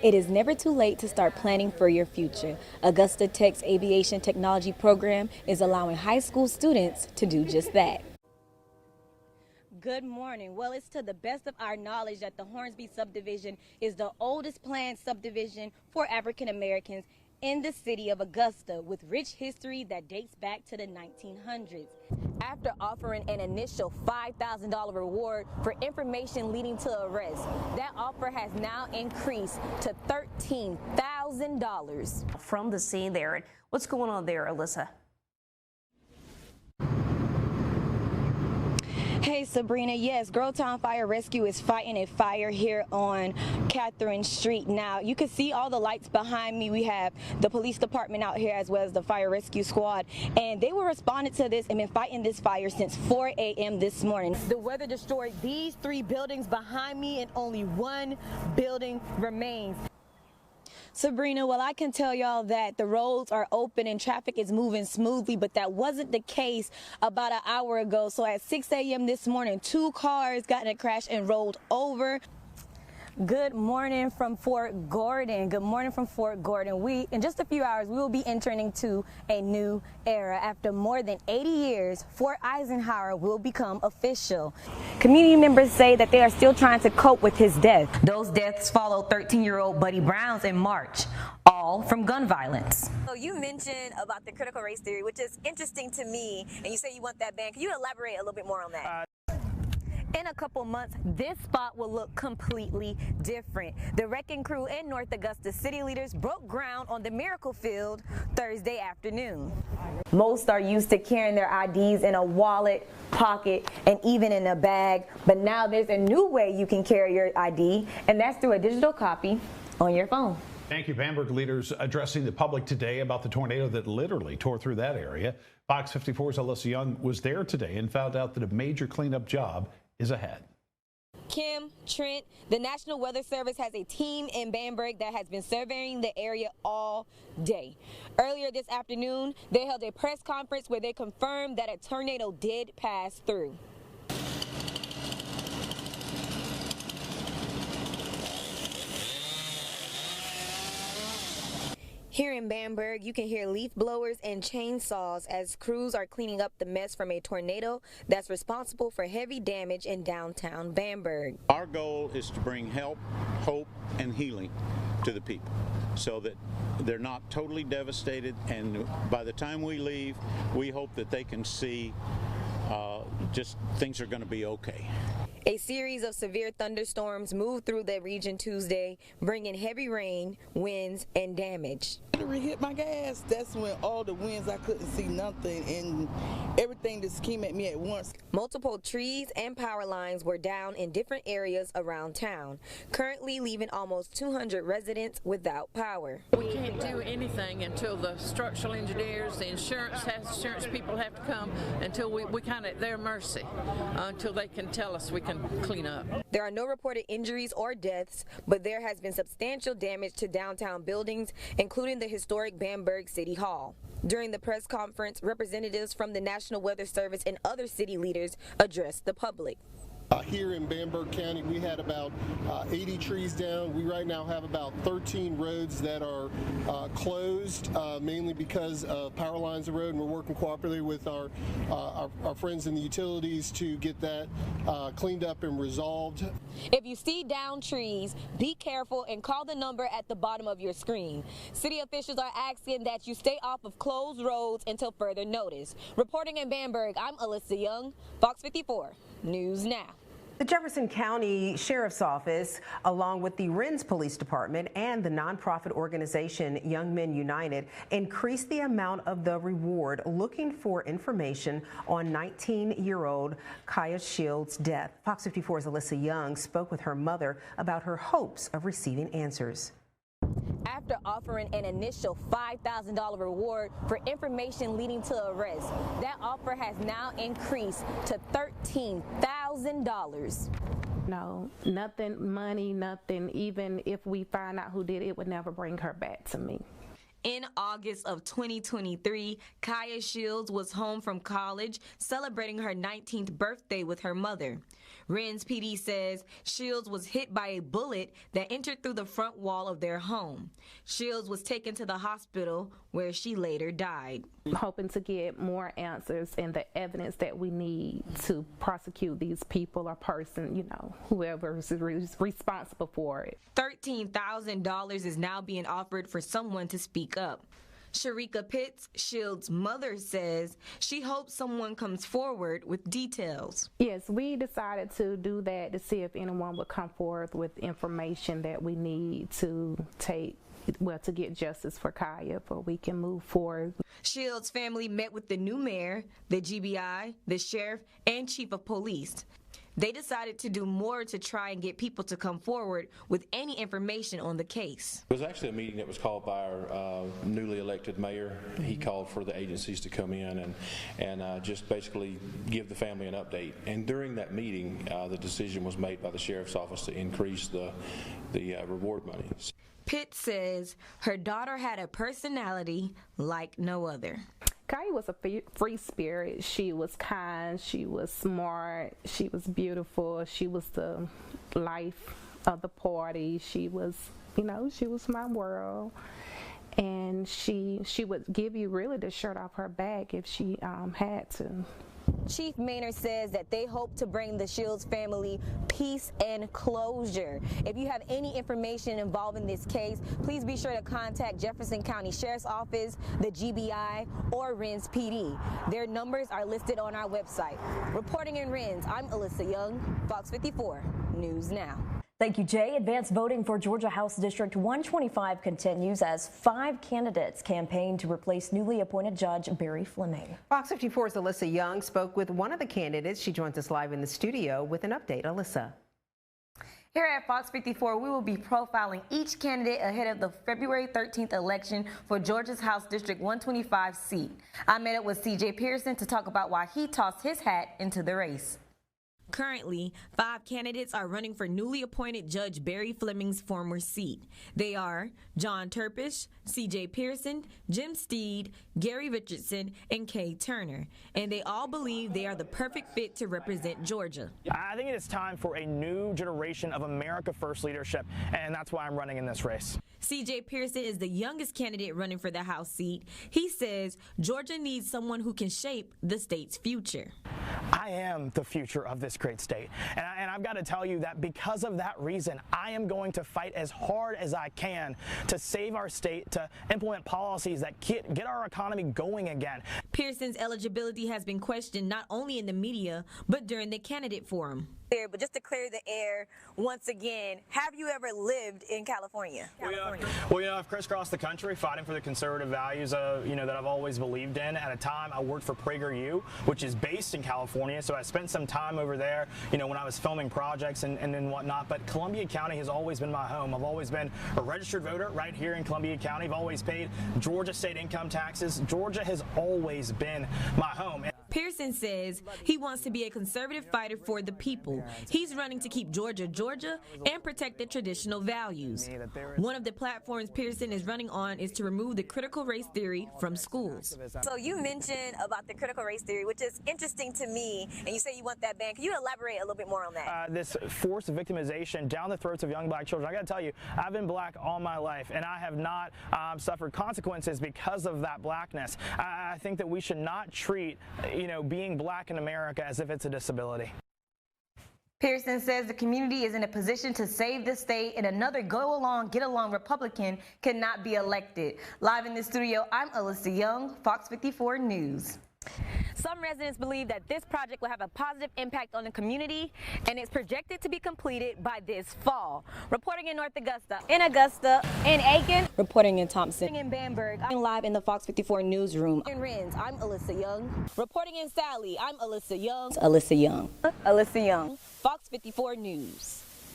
It is never too late to start planning for your future. Augusta Tech's Aviation Technology program is allowing high school students to do just that. Good morning. Well, it's to the best of our knowledge that the Hornsby subdivision is the oldest planned subdivision for African Americans in the city of Augusta, with rich history that dates back to the 1900s. After offering an initial $5,000 reward for information leading to arrest, that offer has now increased to $13,000. From the scene there, what's going on there, Allissa? Hey Sabrina, yes, Girltown Fire Rescue is fighting a fire here on Catherine Street. Now, you can see all the lights behind me. We have the police department out here as well as the fire rescue squad, and they were responding to this and been fighting this fire since 4 a.m. this morning. The weather destroyed these 3 buildings behind me and only 1 building remains. Sabrina, well, I can tell y'all that the roads are open and traffic is moving smoothly, but that wasn't the case about an hour ago. So at 6 a.m. this morning, 2 cars got in a crash and rolled over. Good morning from Fort Gordon. Good morning from Fort Gordon. In just a few hours, we will be entering into a new era. After more than 80 years, Fort Eisenhower will become official. Community members say that they are still trying to cope with his death. Those deaths followed 13-year-old Buddy Brown's in March, all from gun violence. So you mentioned about the critical race theory, which is interesting to me, and you say you want that banned. Can you elaborate a little bit more on that? In a couple months, this spot will look completely different. The wrecking crew and North Augusta city leaders broke ground on the Miracle Field Thursday afternoon. Most are used to carrying their IDs in a wallet, pocket, and even in a bag, but now there's a new way you can carry your ID, and that's through a digital copy on your phone. Thank you. Bamberg leaders addressing the public today about the tornado that literally tore through that area. Fox 54's Allissa Young was there today and found out that a major cleanup job is ahead. Kim, Trent, the National Weather Service has a team in Bamberg that has been surveying the area all day. Earlier this afternoon, they held a press conference where they confirmed that a tornado did pass through. Here in Bamberg, you can hear leaf blowers and chainsaws as crews are cleaning up the mess from a tornado that's responsible for heavy damage in downtown Bamberg. Our goal is to bring help, hope, and healing to the people so that they're not totally devastated, and by the time we leave, we hope that they can see just things are going to be okay. A series of severe thunderstorms moved through the region Tuesday, bringing heavy rain, winds, and damage. Battery hit my gas. That's when all the winds, I couldn't see nothing, and everything just came at me at once. Multiple trees and power lines were down in different areas around town, currently leaving almost 200 residents without power. We can't do anything until the structural engineers, the insurance people have to come, until we kind of at their mercy, until they can tell us we can clean up. There are no reported injuries or deaths, but there has been substantial damage to downtown buildings, including the historic Bamberg City Hall. During the press conference, representatives from the National Weather Service and other city leaders addressed the public. Here in Bamberg County, we had about 80 trees down. We right now have about 13 roads that are closed, mainly because of power lines of road, and we're working cooperatively with our friends in the utilities to get that cleaned up and resolved. If you see downed trees, be careful and call the number at the bottom of your screen. City officials are asking that you stay off of closed roads until further notice. Reporting in Bamberg, I'm Allissa Young, Fox 54 News Now. The Jefferson County Sheriff's Office, along with the Rennes Police Department and the nonprofit organization Young Men United, increased the amount of the reward looking for information on 19-year-old Kaya Shields' death. Fox 54's Allissa Young spoke with her mother about her hopes of receiving answers. After offering an initial $5,000 reward for information leading to arrest, that offer has now increased to $13,000. No, nothing, money, nothing. Even if we find out who did it, would never bring her back to me. In August of 2023, Kaya Shields was home from college celebrating her 19th birthday with her mother. Rennes PD says Shields was hit by a bullet that entered through the front wall of their home. Shields was taken to the hospital where she later died. I'm hoping to get more answers and the evidence that we need to prosecute these people or person, you know, whoever is responsible for it. $13,000 is now being offered for someone to speak up. Sharika Pitts, Shields' mother, says she hopes someone comes forward with details. Yes, we decided to do that to see if anyone would come forward with information that we need to to get justice for Kaya, for we can move forward. Shields' family met with the new mayor, the GBI, the sheriff, and chief of police. They decided to do more to try and get people to come forward with any information on the case. It was actually a meeting that was called by our newly elected mayor. He called for the agencies to come in and just basically give the family an update. And during that meeting, the decision was made by the sheriff's office to increase the reward money. Pitt says her daughter had a personality like no other. Kaya was a free spirit. She was kind, she was smart, she was beautiful, she was the life of the party. She was, you know, she was my world. And she would give you really the shirt off her back if she had to. Chief Maynard says that they hope to bring the Shields family peace and closure. If you have any information involving this case, please be sure to contact Jefferson County Sheriff's Office, the GBI, or Rennes PD. Their numbers are listed on our website. Reporting in Rennes, I'm Allissa Young, Fox 54 News Now. Thank you, Jay. Advanced voting for Georgia House District 125 continues as 5 candidates campaign to replace newly appointed Judge Barry Fleming. Fox 54's Allissa Young spoke with one of the candidates. She joins us live in the studio with an update. Allissa. Here at Fox 54, we will be profiling each candidate ahead of the February 13th election for Georgia's House District 125 seat. I met up with C.J. Pearson to talk about why he tossed his hat into the race. Currently, 5 candidates are running for newly appointed Judge Barry Fleming's former seat. They are John Turpish, C.J. Pearson, Jim Steed, Gary Richardson, and Kay Turner. And they all believe they are the perfect fit to represent Georgia. I think it is time for a new generation of America First leadership, and that's why I'm running in this race. C.J. Pearson is the youngest candidate running for the House seat. He says Georgia needs someone who can shape the state's future. I am the future of this great state, and I've got to tell you that because of that reason, I am going to fight as hard as I can to save our state, to implement policies that get our economy going again. Pearson's eligibility has been questioned not only in the media, but during the candidate forum. But just to clear the air once again, have you ever lived in California? Well, I've crisscrossed the country fighting for the conservative values, that I've always believed in. At a time, I worked for PragerU, which is based in California, so I spent some time over there, when I was filming projects and whatnot. But Columbia County has always been my home. I've always been a registered voter right here in Columbia County. I've always paid Georgia state income taxes. Georgia has always been my home. Pearson says he wants to be a conservative fighter for the people. He's running to keep Georgia, Georgia, and protect the traditional values. One of the platforms Pearson is running on is to remove the critical race theory from schools. So you mentioned about the critical race theory, which is interesting to me, and you say you want that banned. Can you elaborate a little bit more on that? This forced victimization down the throats of young black children. I got to tell you, I've been black all my life, and I have not suffered consequences because of that blackness. I think that we should not treat, being black in America as if it's a disability. Pearson says the community is in a position to save the state, and another go-along, get-along Republican cannot be elected. Live in the studio, I'm Allissa Young, Fox 54 News. Some residents believe that this project will have a positive impact on the community, and it's projected to be completed by this fall. Reporting in North Augusta, in Aiken, reporting in Thompson, in Bamberg, I'm live in the Fox 54 newsroom. In Rennes, I'm Allissa Young. Reporting in Sally, I'm Allissa Young. Allissa Young. Fox 54 News.